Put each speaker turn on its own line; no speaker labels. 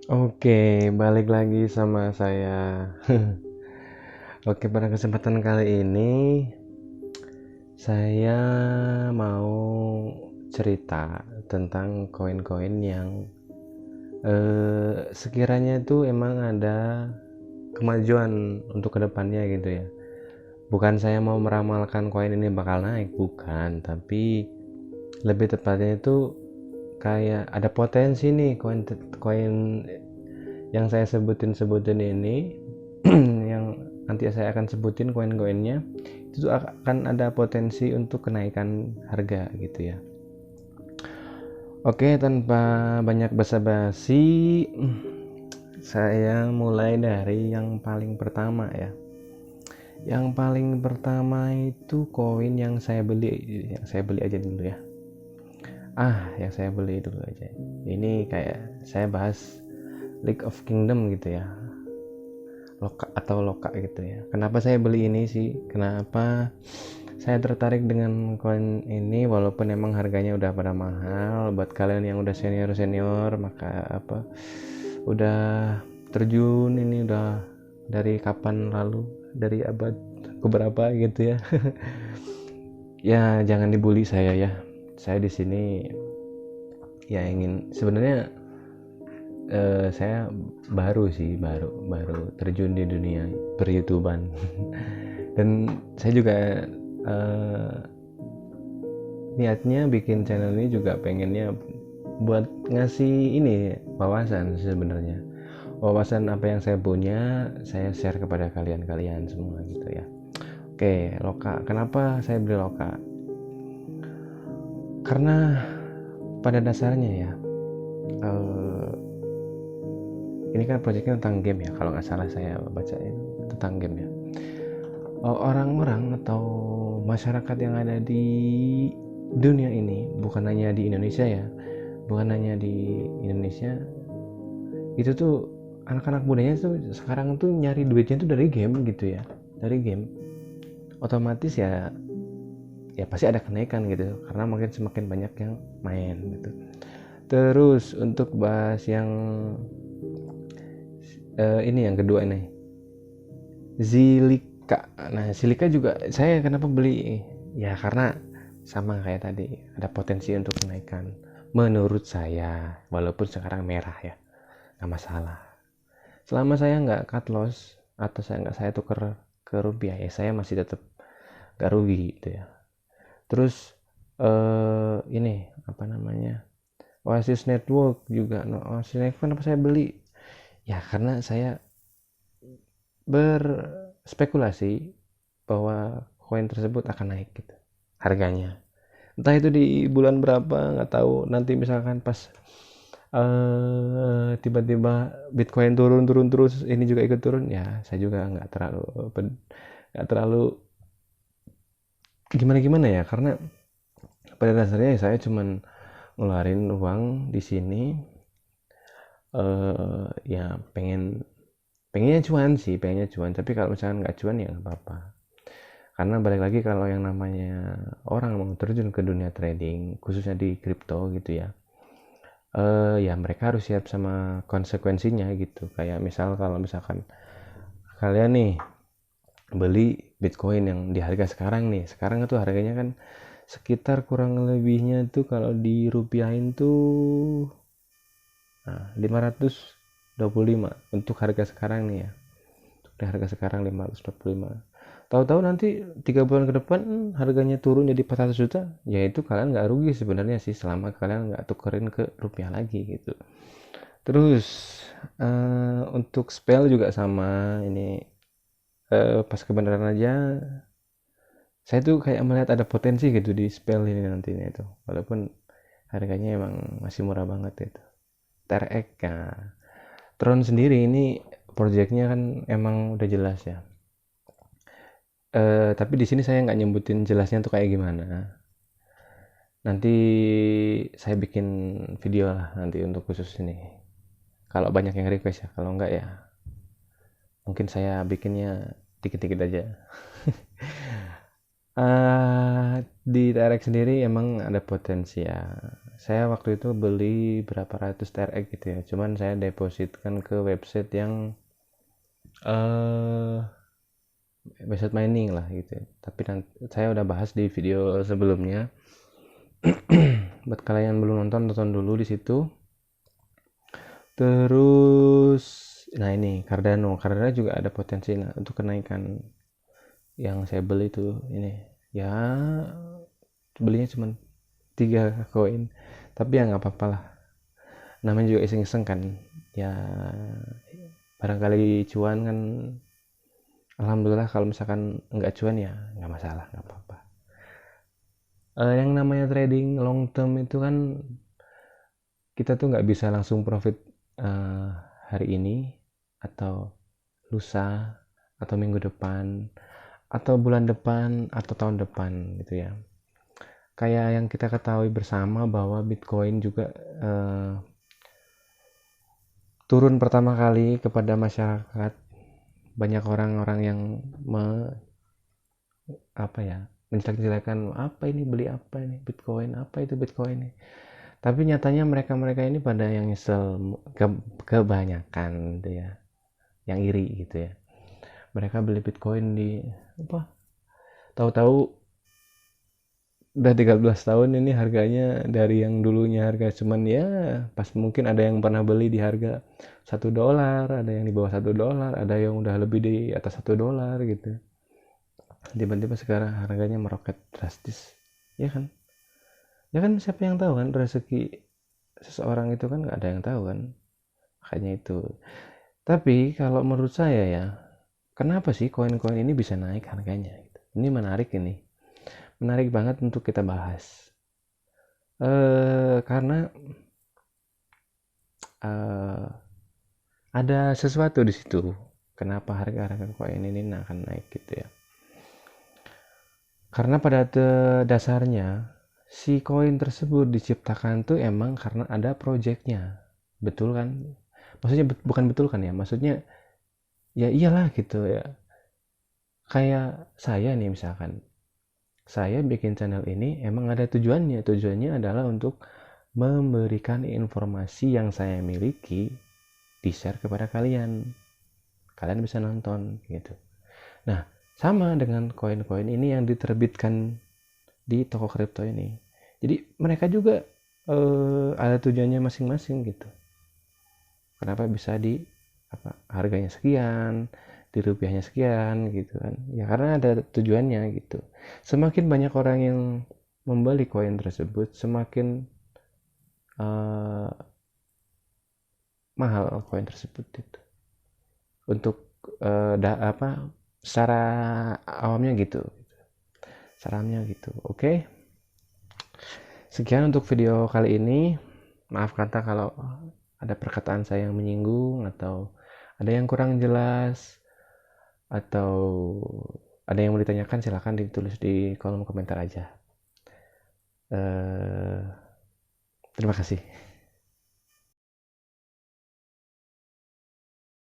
Oke, balik lagi sama saya. Oke, pada kesempatan kali ini saya mau cerita tentang koin-koin yang sekiranya itu emang ada kemajuan untuk kedepannya gitu ya. Bukan saya mau meramalkan koin ini bakal naik, bukan, tapi lebih tepatnya itu kayak ada potensi nih koin yang saya sebutin ini yang nanti saya akan sebutin koin-koinnya itu akan ada potensi untuk kenaikan harga gitu ya. Oke, tanpa banyak basa-basi, saya mulai dari yang paling pertama ya. Yang paling pertama itu koin yang saya beli aja dulu ya. Yang saya beli dulu aja. Ini kayak saya bahas League of Kingdom gitu ya. Loka gitu ya. Kenapa saya beli ini sih? Kenapa saya tertarik dengan koin ini walaupun emang harganya udah pada mahal. Buat kalian yang udah senior maka udah terjun ini udah dari kapan lalu, dari abad keberapa gitu ya. Ya jangan dibully saya ya. Saya di sini ya ingin sebenarnya saya baru terjun di dunia per-YouTuban. Dan saya juga eh, niatnya bikin channel ini juga pengennya buat ngasih ini wawasan sebenarnya. Wawasan apa yang saya punya saya share kepada kalian semua gitu ya. Oke, Loka. Kenapa saya beli Loka? Karena pada dasarnya ya, eh, ini kan proyeknya tentang game ya, kalau nggak salah saya baca tentang game ya. Orang-orang atau masyarakat yang ada di dunia ini, bukan hanya di Indonesia ya, bukan hanya di Indonesia, itu tuh anak-anak mudanya tuh sekarang tuh nyari duitnya tuh dari game gitu ya, dari game. Otomatis ya pasti ada kenaikan gitu, karena mungkin semakin banyak yang main gitu. Terus untuk bahas yang ini yang kedua nih, Zilika. Nah, Zilika juga saya kenapa beli? Ya karena sama kayak tadi, ada potensi untuk kenaikan. Menurut saya, walaupun sekarang merah ya, nggak masalah. Selama saya nggak cut loss atau saya tuker ke rupiah ya, saya masih tetap nggak rugi gitu ya. Terus ini apa namanya? Oasis Network juga. No, Oasis Network kenapa saya beli? Ya karena saya berspekulasi bahwa koin tersebut akan naik gitu harganya, entah itu di bulan berapa nggak tahu. Nanti misalkan pas tiba-tiba Bitcoin turun terus ini juga ikut turun, ya saya juga nggak terlalu gimana gimana ya, karena pada dasarnya saya cuman ngeluarin uang di sini, ya pengennya cuan, tapi kalau misalkan nggak cuan ya nggak apa-apa. Karena balik lagi, kalau yang namanya orang mau terjun ke dunia trading khususnya di kripto gitu ya, ya mereka harus siap sama konsekuensinya gitu. Kayak misal kalau misalkan kalian nih beli Bitcoin yang di harga sekarang itu harganya kan sekitar kurang lebihnya tuh kalau dirupiahin tuh 525 untuk harga sekarang nih ya. Untuk harga sekarang 525. Tahu-tahu nanti 3 bulan ke depan harganya turun jadi 400 juta, ya itu kalian nggak rugi sebenarnya sih, selama kalian nggak tukerin ke rupiah lagi gitu. Terus untuk spell juga sama ini, pas kebenaran aja saya tuh kayak melihat ada potensi gitu di spell ini nantinya itu, walaupun harganya emang masih murah banget itu. TRX ya, Tron sendiri ini projectnya kan emang udah jelas ya. Tapi di sini saya nggak nyebutin jelasnya tuh kayak gimana. Nanti saya bikin video lah nanti untuk khusus ini. Kalau banyak yang request ya, kalau enggak ya mungkin saya bikinnya dikit-dikit aja. Di TRX sendiri emang ada potensi ya. Saya waktu itu beli berapa ratus TRX gitu ya, cuman saya depositkan ke website yang eh website mining lah gitu ya. Tapi nanti saya udah bahas di video sebelumnya. Buat kalian yang belum nonton, tonton dulu di situ. Terus nah ini Cardano juga ada potensi untuk kenaikan. Yang saya beli tuh ini ya, belinya cuma 3 koin, tapi ya nggak apa-apa lah, namanya juga iseng-iseng kan ya, barangkali cuan kan. Alhamdulillah, kalau misalkan nggak cuan ya nggak masalah, nggak apa-apa. Yang namanya trading long term itu kan kita tuh nggak bisa langsung profit uh, hari ini atau lusa atau minggu depan atau bulan depan atau tahun depan gitu ya. Kayak yang kita ketahui bersama bahwa Bitcoin juga turun pertama kali kepada masyarakat. Banyak orang-orang yang apa ya, menjelek-jelekan, apa ini, beli apa ini Bitcoin, apa itu Bitcoin ini. Tapi nyatanya mereka-mereka ini pada yang nyesel, kebanyakan gitu ya, yang iri gitu ya. Mereka beli Bitcoin di apa? Tahu-tahu udah 13 tahun ini harganya dari yang dulunya harga cuman ya, pas mungkin ada yang pernah beli di harga $1, ada yang di bawah $1, ada yang udah lebih di atas $1 gitu. Tiba-tiba sekarang harganya meroket drastis, ya kan? Ya kan, siapa yang tahu kan rezeki seseorang itu kan, nggak ada yang tahu kan. Makanya itu. Tapi kalau menurut saya ya, kenapa sih koin-koin ini bisa naik harganya? Ini menarik ini. Menarik banget untuk kita bahas. Karena eh, ada sesuatu di situ. Kenapa harga-harga koin ini akan naik gitu ya? Karena pada dasarnya si koin tersebut diciptakan tuh emang karena ada projectnya, betul kan? Maksudnya bukan betul kan ya? Maksudnya ya iyalah gitu ya. Kayak saya nih misalkan, saya bikin channel ini emang ada tujuannya. Tujuannya adalah untuk memberikan informasi yang saya miliki, di share kepada kalian. Kalian bisa nonton gitu. Nah, sama dengan koin-koin ini yang diterbitkan di toko kripto ini. Jadi mereka juga ada tujuannya masing-masing gitu. Kenapa bisa di harganya sekian, di rupiahnya sekian gitu kan? Ya karena ada tujuannya gitu. Semakin banyak orang yang membeli koin tersebut, semakin uh, mahal koin tersebut itu. Untuk secara awamnya gitu. Sarannya gitu. Oke. Sekian untuk video kali ini. Maaf kata kalau ada perkataan saya yang menyinggung atau ada yang kurang jelas atau ada yang mau ditanyakan, silahkan ditulis di kolom komentar aja. Terima kasih.